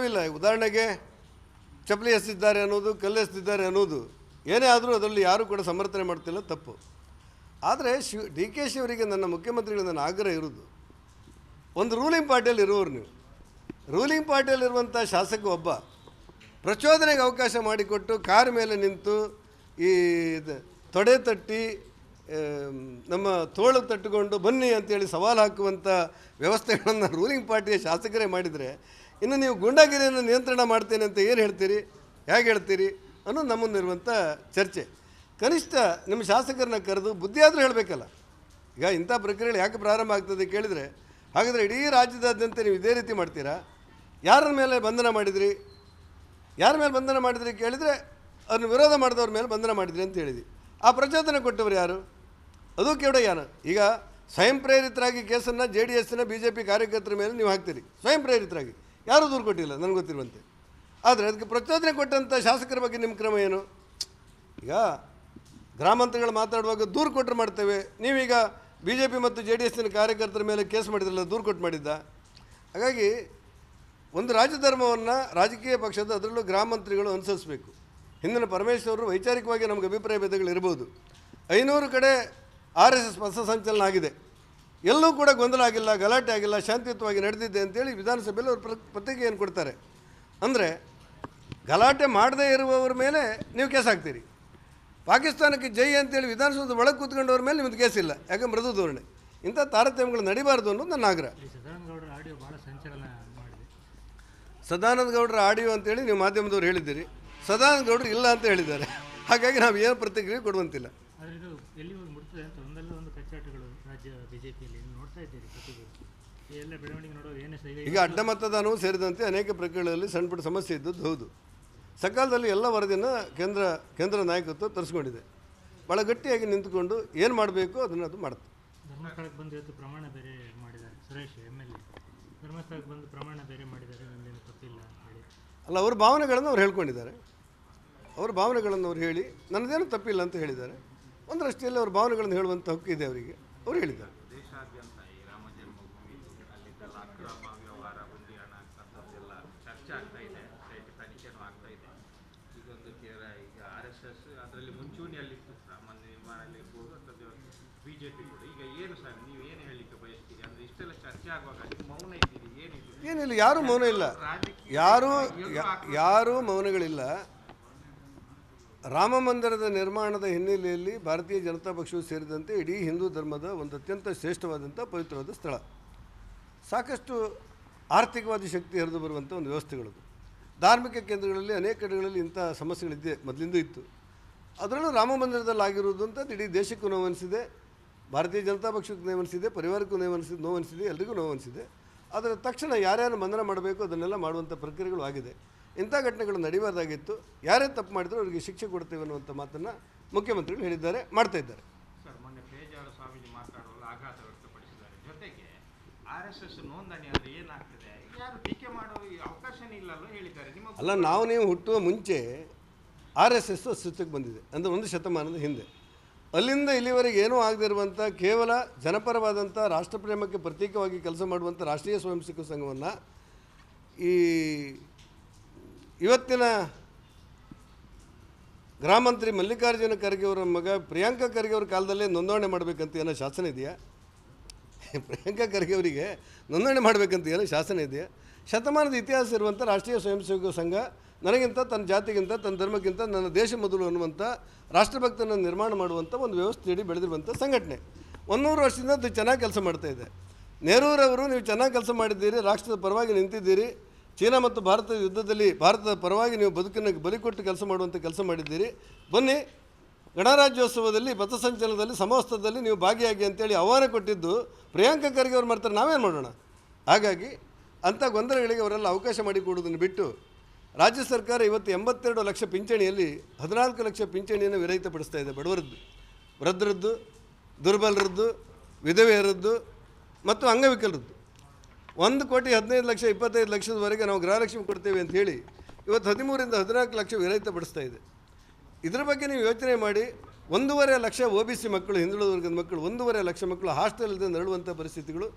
ಇಲ್ಲ. ಉದಾಹರಣೆಗೆ ಚಪ್ಪಲಿ ಎಸೆದಿದ್ದಾರೆ ಅನ್ನೋದು, ಕಲ್ಲು ಎಸೆದಿದ್ದಾರೆ ಅನ್ನೋದು ಏನೇ ಆದರೂ ಅದರಲ್ಲಿ ಯಾರೂ ಕೂಡ ಸಮರ್ಥನೆ ಮಾಡ್ತಿಲ್ಲ, ತಪ್ಪು. ಆದರೆ ಡಿ ಕೆ ಶಿ ಅವರಿಗೆ ನನ್ನ ಮುಖ್ಯಮಂತ್ರಿಗಳು ನನ್ನ ಆಗ್ರಹ ಇರೋದು, ಒಂದು ರೂಲಿಂಗ್ ಪಾರ್ಟಿಯಲ್ಲಿ ಇರುವವರು ನೀವು, ರೂಲಿಂಗ್ ಪಾರ್ಟಿಯಲ್ಲಿರುವಂಥ ಶಾಸಕ ಒಬ್ಬ ಪ್ರಚೋದನೆಗೆ ಅವಕಾಶ ಮಾಡಿಕೊಟ್ಟು ಕಾರ್ ಮೇಲೆ ನಿಂತು ಈ ತೊಡೆ ತಟ್ಟಿ ನಮ್ಮ ತೋಳು ತಟ್ಟುಕೊಂಡು ಬನ್ನಿ ಅಂತೇಳಿ ಸವಾಲು ಹಾಕುವಂಥ ವ್ಯವಸ್ಥೆಗಳನ್ನು ರೂಲಿಂಗ್ ಪಾರ್ಟಿಯ ಶಾಸಕರೇ ಮಾಡಿದರೆ, ಇನ್ನು ನೀವು ಗೂಂಡಾಗಿರಿಯನ್ನು ನಿಯಂತ್ರಣ ಮಾಡ್ತೇನೆ ಅಂತ ಏನು ಹೇಳ್ತೀರಿ, ಹೇಗೆ ಹೇಳ್ತೀರಿ ಅನ್ನೋದು ನಮ್ಮಲ್ಲಿರುವಂಥ ಚರ್ಚೆ. ಕನಿಷ್ಠ ನಿಮ್ಮ ಶಾಸಕರನ್ನ ಕರೆದು ಬುದ್ಧಿಯಾದರೂ ಹೇಳಬೇಕಲ್ಲ. ಈಗ ಇಂಥ ಪ್ರಕ್ರಿಯೆಗಳು ಯಾಕೆ ಪ್ರಾರಂಭ ಆಗ್ತದೆ ಕೇಳಿದರೆ, ಹಾಗಾದರೆ ಇಡೀ ರಾಜ್ಯದಾದ್ಯಂತ ನೀವು ಇದೇ ರೀತಿ ಮಾಡ್ತೀರಾ? ಯಾರ ಮೇಲೆ ಬಂಧನ ಮಾಡಿದ್ರಿ, ಯಾರ ಮೇಲೆ ಬಂಧನ ಮಾಡಿದ್ರಿ ಕೇಳಿದರೆ ಅದನ್ನು ವಿರೋಧ ಮಾಡಿದವ್ರ ಮೇಲೆ ಬಂಧನ ಮಾಡಿದ್ರಿ ಅಂತ ಹೇಳಿದ್ವಿ. ಆ ಪ್ರಚೋದನೆ ಕೊಟ್ಟವರು ಯಾರು? ಅದು ಕೇವಲ ಈಗ ಸ್ವಯಂ ಪ್ರೇರಿತರಾಗಿ ಕೇಸನ್ನು JDSನ BJP ಕಾರ್ಯಕರ್ತರ ಮೇಲೆ ನೀವು ಹಾಕ್ತೀರಿ, ಸ್ವಯಂ ಪ್ರೇರಿತರಾಗಿ. ಯಾರೂ ದೂರು ಕೊಟ್ಟಿಲ್ಲ ನನಗೆ ಗೊತ್ತಿರುವಂತೆ. ಆದರೆ ಅದಕ್ಕೆ ಪ್ರಚೋದನೆ ಕೊಟ್ಟಂಥ ಶಾಸಕರ ಬಗ್ಗೆ ನಿಮ್ಮ ಕ್ರಮ ಏನು? ಈಗ ಗ್ರಾಮಾಂತರಗಳು ಮಾತಾಡುವಾಗ ದೂರು ಕೊಟ್ಟರೆ ಮಾಡ್ತೇವೆ, ನೀವೀಗ BJP ಮತ್ತು JDSನ ಕಾರ್ಯಕರ್ತರ ಮೇಲೆ ಕೇಸ್ ಮಾಡಿದ್ರಲ್ಲ, ದೂರು ಕೊಟ್ಟು ಮಾಡಿದ್ದ. ಹಾಗಾಗಿ ಒಂದು ರಾಜಧರ್ಮವನ್ನು ರಾಜಕೀಯ ಪಕ್ಷದ, ಅದರಲ್ಲೂ ಗ್ರಾಮಾಂತರಿಗಳು ಅನುಸರಿಸಬೇಕು. ಹಿಂದಿನ ಪರಮೇಶ್ವರರು ವೈಚಾರಿಕವಾಗಿ ನಮಗೆ ಅಭಿಪ್ರಾಯ ಭೇದಗಳು ಇರ್ಬೋದು. 500 ಕಡೆ RSS ಪಥ ಸಂಚಲನ ಆಗಿದೆ, ಎಲ್ಲೂ ಕೂಡ ಗೊಂದಲ ಆಗಿಲ್ಲ, ಗಲಾಟೆ ಆಗಿಲ್ಲ, ಶಾಂತಿಯುತವಾಗಿ ನಡೆದಿದೆ ಅಂತೇಳಿ ವಿಧಾನಸಭೆಯಲ್ಲಿ ಅವರು ಪತ್ರಿಕೆಯನ್ನು ಕೊಡ್ತಾರೆ. ಅಂದರೆ ಗಲಾಟೆ ಮಾಡದೇ ಇರುವವರ ಮೇಲೆ ನೀವು ಕೇಸ್ ಹಾಕ್ತೀರಿ, ಪಾಕಿಸ್ತಾನಕ್ಕೆ ಜೈ ಅಂತೇಳಿ ವಿಧಾನಸೌಧದ ಒಳಗೆ ಕೂತ್ಕೊಂಡವ್ರ ಮೇಲೆ ನಿಮ್ಮದು ಕೇಸ್ ಇಲ್ಲ, ಯಾಕೆ ಮೃದು ಧೋರಣೆ. ಇಂಥ ತಾರತಮ್ಯಗಳು ನಡಿಬಾರ್ದು ಅನ್ನೋದು ನನ್ನ ಆಗ್ರಹ. ಸದಾನಂದ ಗೌಡರ ಆಡಿಯೋ ಅಂತೇಳಿ ನೀವು ಮಾಧ್ಯಮದವ್ರು ಹೇಳಿದ್ದೀರಿ, ಸದಾನಂದ ಗೌಡರು ಇಲ್ಲ ಅಂತ ಹೇಳಿದ್ದಾರೆ. ಹಾಗಾಗಿ ನಾವು ಏನು ಪ್ರತಿಕ್ರಿಯೆ ಕೊಡುವಂತಿಲ್ಲ. ಈಗ ಅಡ್ಡ ಮತದಾನವೂ ಸೇರಿದಂತೆ ಅನೇಕ ಪ್ರಕರಣಗಳಲ್ಲಿ ಸಣ್ಣ ಪುಟ್ಟ ಸಮಸ್ಯೆ ಇದ್ದದ್ದು ಹೌದು. ಸಕಾಲದಲ್ಲಿ ಎಲ್ಲ ವರದಿಯನ್ನು ಕೇಂದ್ರ ನಾಯಕತ್ವ ತರಿಸ್ಕೊಂಡಿದೆ. ಭಾಳ ಗಟ್ಟಿಯಾಗಿ ನಿಂತುಕೊಂಡು ಏನು ಮಾಡಬೇಕು ಅದನ್ನು ಅದು ಮಾಡುತ್ತೆ. ಧರ್ಮಸ್ಥಳಕ್ಕೆ ಬಂದು ಇವತ್ತು ಪ್ರಮಾಣ ಬೇರೆ ಮಾಡಿದ್ದಾರೆ ಸುರೇಶ್ MLA, ಧರ್ಮಸ್ಥಳಕ್ಕೆ ಬಂದು ಪ್ರಮಾಣ ಬೇರೆ ಮಾಡಿದ್ದಾರೆ, ನನ್ನದೇನು ತಪ್ಪಿಲ್ಲ ಹೇಳಿ. ಅಲ್ಲ, ಅವ್ರ ಭಾವನೆಗಳನ್ನು ಅವ್ರು ಹೇಳ್ಕೊಂಡಿದ್ದಾರೆ, ಅವ್ರ ಭಾವನೆಗಳನ್ನು ಅವ್ರು ಹೇಳಿ ನನ್ನದೇನು ತಪ್ಪಿಲ್ಲ ಅಂತ ಹೇಳಿದ್ದಾರೆ. ಒಂದರಷ್ಟಿಯಲ್ಲಿ ಅವ್ರ ಭಾವನೆಗಳನ್ನು ಹೇಳುವಂಥ ಹಕ್ಕು ಇದೆ ಅವರಿಗೆ, ಅವ್ರು ಹೇಳಿದ್ದಾರೆ. ದೇಶಾದ್ಯಂತ ಈ ರಾಮ ಜನ್ಮಭೂಮಿ ಅಲ್ಲಿದ್ದೆಲ್ಲ ಅಕ್ರಮ ವ್ಯವಹಾರ, ಹುಂಡಿ ಹಣ ಅಂತದ್ದೆಲ್ಲ ಚರ್ಚೆ ಆಗ್ತಾ ಇದೆ, ತನಿಖೆನೂ ಆಗ್ತಾ ಇದೆ. ಈಗೊಂದು ಈಗ RSS ಅದರಲ್ಲಿ ಮುಂಚೂಣಿಯಲ್ಲಿತ್ತು, ರಾಮ ನಿರ್ಮಾಣದಲ್ಲಿ ಇರ್ಬೋದು, ಅಂಥದ್ದು BJP ಕೂಡ. ಈಗ ಏನು ಸರ್ ನೀವು ಏನು ಹೇಳಲಿಕ್ಕೆ ಬಯಸ್ತೀರಿ? ಅಂದರೆ ಇಷ್ಟೆಲ್ಲ ಚರ್ಚೆ ಆಗುವಾಗ ನೀವು ಮೌನ ಇದ್ದೀರಿ, ಏನಿಲ್ಲ, ಯಾರೂ ಮೌನ ಇಲ್ಲ, ಯಾರೂ ಮೌನಗಳಿಲ್ಲ. ರಾಮ ಮಂದಿರದ ನಿರ್ಮಾಣದ ಹಿನ್ನೆಲೆಯಲ್ಲಿ ಭಾರತೀಯ ಜನತಾ ಪಕ್ಷವು ಸೇರಿದಂತೆ ಇಡೀ ಹಿಂದೂ ಧರ್ಮದ ಒಂದು ಅತ್ಯಂತ ಶ್ರೇಷ್ಠವಾದಂಥ ಪವಿತ್ರವಾದ ಸ್ಥಳ, ಸಾಕಷ್ಟು ಆರ್ಥಿಕವಾದಿ ಶಕ್ತಿ ಹರಿದು ಬರುವಂಥ ಒಂದು ವ್ಯವಸ್ಥೆಗಳದು. ಧಾರ್ಮಿಕ ಕೇಂದ್ರಗಳಲ್ಲಿ ಅನೇಕ ಕಡೆಗಳಲ್ಲಿ ಇಂಥ ಸಮಸ್ಯೆಗಳಿದೆ, ಮೊದಲಿಂದ ಇತ್ತು. ಅದರಲ್ಲೂ ರಾಮ ಮಂದಿರದಲ್ಲಿ ಆಗಿರುವುದು ಅಂತ ಇಡೀ ದೇಶಕ್ಕೂ ನೋವನಿಸಿದೆ, ಭಾರತೀಯ ಜನತಾ ಪಕ್ಷಕ್ಕೂ ನೋವನಿಸಿದೆ, ಪರಿವಾರಕ್ಕೂ ನೋವನಿಸಿದೆ, ಎಲ್ರಿಗೂ ನೋವನಿಸಿದೆ. ಅದರ ತಕ್ಷಣ ಯಾರ್ಯಾರು ಬಂಧನ ಮಾಡಬೇಕು ಅದನ್ನೆಲ್ಲ ಮಾಡುವಂಥ ಪ್ರಕ್ರಿಯೆಗಳು ಆಗಿದೆ. ಇಂಥ ಘಟನೆಗಳು ನಡೀಬಾರ್ದಾಗಿತ್ತು. ಯಾರೇ ತಪ್ಪು ಮಾಡಿದ್ರು ಅವರಿಗೆ ಶಿಕ್ಷೆ ಕೊಡ್ತೇವೆ ಅನ್ನುವಂಥ ಮಾತನ್ನು ಮುಖ್ಯಮಂತ್ರಿಗಳು ಹೇಳಿದ್ದಾರೆ, ಮಾಡ್ತಾ ಇದ್ದಾರೆ. ಸರ್, ಮೊನ್ನೆ ಪೇಜಾವರ ಸ್ವಾಮೀಜಿ ಮಾತನಾಡುವಾಗ ಆಘಾತ ವ್ಯಕ್ತಪಡಿಸಿದ್ದಾರೆ. ಜೊತೆಗೆ RSS ನೋಂದಣಿ ಆದರೆ ಏನಾಗ್ತದೆ, ಯಾರು ಟೀಕೆ ಮಾಡೋ ಅವಕಾಶನೇ ಇಲ್ಲಲ್ಲೋ ಹೇಳಿದ್ದಾರೆ. ಅಲ್ಲ, ನೀವು ಹುಟ್ಟುವ ಮುಂಚೆ RSS ಅಸ್ತಿತ್ವಕ್ಕೆ ಬಂದಿದೆ, ಅಂದರೆ 1 ಶತಮಾನದ ಹಿಂದೆ. ಅಲ್ಲಿಂದ ಇಲ್ಲಿವರೆಗೆ ಏನೂ ಆಗದಿರುವಂಥ ಕೇವಲ ಜನಪರವಾದಂಥ ರಾಷ್ಟ್ರಪ್ರೇಮಕ್ಕೆ ಪ್ರತೀಕವಾಗಿ ಕೆಲಸ ಮಾಡುವಂಥ ರಾಷ್ಟ್ರೀಯ ಸ್ವಯಂ ಸೇವಕ ಸಂಘವನ್ನು ಈ ಇವತ್ತಿನ ಗ್ರಾಮಾಂತರಿ ಮಲ್ಲಿಕಾರ್ಜುನ ಖರ್ಗೆ ಅವರ ಮಗ ಪ್ರಿಯಾಂಕಾ ಖರ್ಗೆ ಅವ್ರ ಕಾಲದಲ್ಲೇ ನೋಂದಣಿ ಮಾಡಬೇಕಂತ ಏನೋ ಶಾಸನ ಇದೆಯಾ? ಪ್ರಿಯಾಂಕಾ ಖರ್ಗೆ ಅವರಿಗೆ ನೋಂದಣಿ ಮಾಡಬೇಕಂತ ಏನೋ ಶಾಸನ ಇದೆಯಾ? ಶತಮಾನದ ಇತಿಹಾಸ ಇರುವಂಥ ರಾಷ್ಟ್ರೀಯ ಸ್ವಯಂ ಸೇವಕ ಸಂಘ ನನಗಿಂತ, ತನ್ನ ಜಾತಿಗಿಂತ, ತನ್ನ ಧರ್ಮಕ್ಕಿಂತ ನನ್ನ ದೇಶ ಮೊದಲು ಅನ್ನುವಂಥ ರಾಷ್ಟ್ರಭಕ್ತನ ನಿರ್ಮಾಣ ಮಾಡುವಂಥ ಒಂದು ವ್ಯವಸ್ಥೆಯಡಿ ಬೆಳೆದಿರುವಂಥ ಸಂಘಟನೆ. 100 ವರ್ಷದಿಂದ ಅದು ಚೆನ್ನಾಗಿ ಕೆಲಸ ಮಾಡ್ತಾಯಿದೆ. ನೆಹರೂರವರು ನೀವು ಚೆನ್ನಾಗಿ ಕೆಲಸ ಮಾಡಿದ್ದೀರಿ, ರಾಷ್ಟ್ರದ ಪರವಾಗಿ ನಿಂತಿದ್ದೀರಿ, ಚೀನಾ ಮತ್ತು ಭಾರತದ ಯುದ್ಧದಲ್ಲಿ ಭಾರತದ ಪರವಾಗಿ ನೀವು ಬದುಕನ್ನು ಬಲಿಕೊಟ್ಟು ಕೆಲಸ ಮಾಡುವಂಥ ಕೆಲಸ ಮಾಡಿದ್ದೀರಿ. ಬನ್ನಿ, ಗಣರಾಜ್ಯೋತ್ಸವದಲ್ಲಿ ಪಥಸಂಚಲನದಲ್ಲಿ ಸಮವಸ್ತ್ರದಲ್ಲಿ ನೀವು ಭಾಗಿಯಾಗಿ ಅಂತೇಳಿ ಆಹ್ವಾನ ಕೊಟ್ಟಿದ್ದು ಪ್ರಿಯಾಂಕಾ ಖರ್ಗೆ ಅವ್ರು ಮಾಡ್ತಾರೆ, ನಾವೇನು ಮಾಡೋಣ? ಹಾಗಾಗಿ ಅಂಥ ಗೊಂದಲಗಳಿಗೆ ಅವರೆಲ್ಲ ಅವಕಾಶ ಮಾಡಿಕೊಡೋದನ್ನು ಬಿಟ್ಟು ರಾಜ್ಯ ಸರ್ಕಾರ ಇವತ್ತು 82 ಲಕ್ಷ ಪಿಂಚಣಿಯಲ್ಲಿ 14 ಲಕ್ಷ ಪಿಂಚಣಿಯನ್ನು ವಿರಹಿತಪಡಿಸ್ತಾ ಇದೆ. ಬಡವರದ್ದು, ವೃದ್ಧರದ್ದು, ದುರ್ಬಲರದ್ದು, ವಿಧವೆಯರದ್ದು ಮತ್ತು ಅಂಗವಿಕಲರದ್ದು 1,15,00,000 25 ಲಕ್ಷದವರೆಗೆ ನಾವು ಗೃಹಲಕ್ಷ್ಮಿ ಕೊಡ್ತೇವೆ ಅಂತ ಹೇಳಿ ಇವತ್ತು 13ರಿಂದ 14 ಲಕ್ಷ ವಿರಹಿತಪಡಿಸ್ತಾ ಇದೆ. ಇದರ ಬಗ್ಗೆ ನೀವು ಯೋಚನೆ ಮಾಡಿ. 1.5 ಲಕ್ಷ OBC ಮಕ್ಕಳು, ಹಿಂದುಳಿದ ವರ್ಗದ ಮಕ್ಕಳು, 1.5 ಲಕ್ಷ ಮಕ್ಕಳು ಹಾಸ್ಟೆಲ್ದಿಂದ ನರಳುವಂಥ ಪರಿಸ್ಥಿತಿಗಳು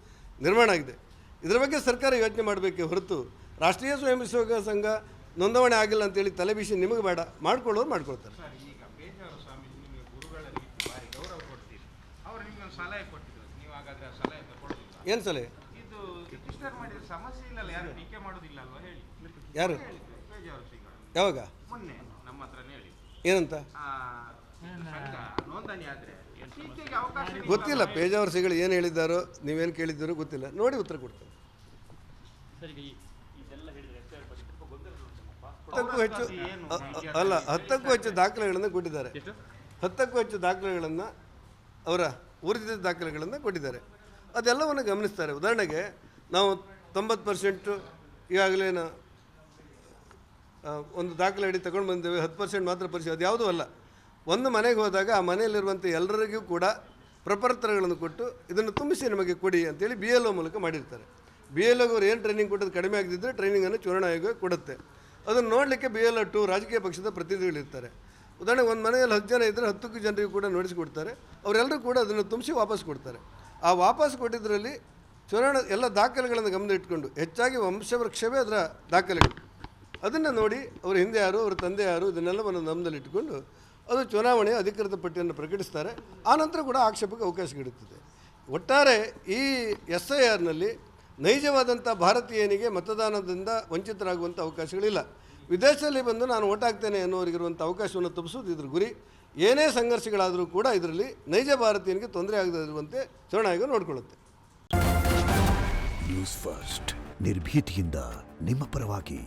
ನಿರ್ಮಾಣ ಆಗಿದೆ. ಇದರ ಬಗ್ಗೆ ಸರ್ಕಾರ ಯೋಚನೆ ಮಾಡಬೇಕೇ ಹೊರತು ರಾಷ್ಟ್ರೀಯ ಸ್ವಯಂ ಸೇವಕ ಸಂಘ ನೋಂದಣಿ ಆಗಿಲ್ಲ ಅಂತೇಳಿ ತಲೆಬಿಸಿ ನಿಮಗೆ ಬೇಡ, ಮಾಡ್ಕೊಳ್ಳೋರು ಮಾಡ್ಕೊಳ್ತಾರೆ. ಸರ್, ಈಗ ಪೇಜಾವರ ಸ್ವಾಮೀಜಿ ನಿಮಗೆ ಗುರುಗಳ ರೀತಿ ಭಾರಿ ಗೌರವ ಕೊಡ್ತೀರಿ. ಅವರು ನಿಮ್ಗೆ ಒಂದು ಸಲಹೆ ಕೊಟ್ಟಿದ್ರು, ನೀವು ಹಾಗಾದ್ರೆ ಆ ಸಲಹೆ ತಗೊಳ್ಳೋದಿಲ್ಲ. ಏನು ಸಲಹೆ? ಇದು ರಿಜಿಸ್ಟರ್ ಮಾಡಿದ್ರೆ ಸಮಸ್ಯೆ ಇಲ್ಲಲ್ಲ, ಯಾರು ಟೀಕೆ ಮಾಡೋದಿಲ್ಲ ಅಲ್ವಾ ಹೇಳಿ. ಯಾರು? ಹೇಳಿದ್ರು ಪೇಜಾವರ ಶ್ರೀಗಳು ಯಾವಾಗ? ಮೊನ್ನೆ ನಮ್ಮ ಹತ್ರನೇ ಹೇಳಿ. ಏನಂತ ಸಂಘ ನೋಂದಣಿ ಆದರೆ ಟೀಕೆಗೆ ಅವಕಾಶ ಇಲ್ಲ. ಗೊತ್ತಿಲ್ಲ. ಪೇಜಾವರ ಶ್ರೀಗಳು ಏನು ಹೇಳಿದ್ದಾರೋ ನೀವೇನು ಕೇಳಿದ್ದಾರೋ ಗೊತ್ತಿಲ್ಲ, ನೋಡಿ ಉತ್ತರ ಕೊಡ್ತಾರೆ. ಹತ್ತಕ್ಕೂ ಹೆಚ್ಚು ದಾಖಲೆಗಳನ್ನು ಕೊಟ್ಟಿದ್ದಾರೆ. 10ಕ್ಕೂ ಹೆಚ್ಚು ದಾಖಲೆಗಳನ್ನು ಅವರ ಊರ್ಜಿತ ದಾಖಲೆಗಳನ್ನು ಕೊಟ್ಟಿದ್ದಾರೆ. ಅದೆಲ್ಲವನ್ನು ಗಮನಿಸ್ತಾರೆ. ಉದಾಹರಣೆಗೆ ನಾವು 90% ಈಗಾಗಲೇ ಒಂದು ದಾಖಲೆ ಅಡಿ ತಗೊಂಡು ಬಂದೇವೆ, 10% ಮಾತ್ರ ಪರಿಶೀಲನೆ. ಅದು ಯಾವುದೂ ಅಲ್ಲ. ಒಂದು ಮನೆಗೆ ಹೋದಾಗ ಆ ಮನೆಯಲ್ಲಿರುವಂಥ ಎಲ್ಲರಿಗೂ ಕೂಡ ಪ್ರಪತ್ರಗಳನ್ನು ಕೊಟ್ಟು ಇದನ್ನು ತುಂಬಿಸಿ ನಮಗೆ ಕೊಡಿ ಅಂತೇಳಿ BLO ಮೂಲಕ ಮಾಡಿರ್ತಾರೆ. BLO ಅವರು ಏನು ಟ್ರೈನಿಂಗ್ ಕೊಟ್ಟದ್ದು ಕಡಿಮೆ ಆಗದಿದ್ದರೆ ಟ್ರೈನಿಂಗನ್ನು ಚುನಾವಣಾ ಆಯೋಗ ಕೊಡುತ್ತೆ. ಅದನ್ನು ನೋಡಲಿಕ್ಕೆ BLO 2 ರಾಜಕೀಯ ಪಕ್ಷದ ಪ್ರತಿನಿಧಿಗಳಿರ್ತಾರೆ. ಉದಾಹರಣೆಗೆ ಒಂದು ಮನೆಯಲ್ಲಿ 10 ಜನ ಇದ್ದರೆ 10 ಜನರಿಗೂ ಕೂಡ ನೋಡಿಸಿಕೊಡ್ತಾರೆ. ಅವರೆಲ್ಲರೂ ಕೂಡ ಅದನ್ನು ತುಂಬಿಸಿ ವಾಪಸ್ ಕೊಡ್ತಾರೆ. ಆ ವಾಪಸ್ ಕೊಟ್ಟಿದ್ದರಲ್ಲಿ ಚುನಾವಣಾ ಎಲ್ಲ ದಾಖಲೆಗಳನ್ನು ಗಮನ ಇಟ್ಕೊಂಡು ಹೆಚ್ಚಾಗಿ ವಂಶವೃಕ್ಷವೇ ಅದರ ದಾಖಲೆಗಳು, ಅದನ್ನು ನೋಡಿ ಅವ್ರ ಹಿಂದೆ ಯಾರು, ಅವ್ರ ತಂದೆ ಯಾರು, ಇದನ್ನೆಲ್ಲವನ್ನು ಗಮನದಲ್ಲಿ ಇಟ್ಟುಕೊಂಡು ಅದು ಚುನಾವಣೆಯ ಅಧಿಕೃತ ಪಟ್ಟಿಯನ್ನು ಪ್ರಕಟಿಸ್ತಾರೆ. ಆನಂತರ ಕೂಡ ಆಕ್ಷೇಪಕ್ಕೆ ಅವಕಾಶಗಳಿರ್ತದೆ. ಒಟ್ಟಾರೆ ಈ SIRನಲ್ಲಿ ನೈಜವಾದಂಥ ಭಾರತೀಯನಿಗೆ ಮತದಾನದಿಂದ ವಂಚಿತರಾಗುವಂಥ ಅವಕಾಶಗಳಿಲ್ಲ. ವಿದೇಶದಲ್ಲಿ ಬಂದು ನಾನು ಓಟ್ ಹಾಕ್ತೇನೆ ಅನ್ನೋರಿಗಿರುವಂಥ ಅವಕಾಶವನ್ನು ತಪ್ಪಿಸೋದು ಇದ್ರ ಗುರಿ. ಏನೇ ಸಂಘರ್ಷಗಳಾದರೂ ಕೂಡ ಇದರಲ್ಲಿ ನೈಜ ಭಾರತೀಯನಿಗೆ ತೊಂದರೆ ಆಗದಿರುವಂತೆ ಚುನಾವಣಾ ಆಯೋಗ ನೋಡಿಕೊಳ್ಳುತ್ತೆ. ನ್ಯೂಸ್ ಫಸ್ಟ್ ನಿರ್ಭೀತಿಯಿಂದ ನಿಮ್ಮ ಪರವಾಗಿ.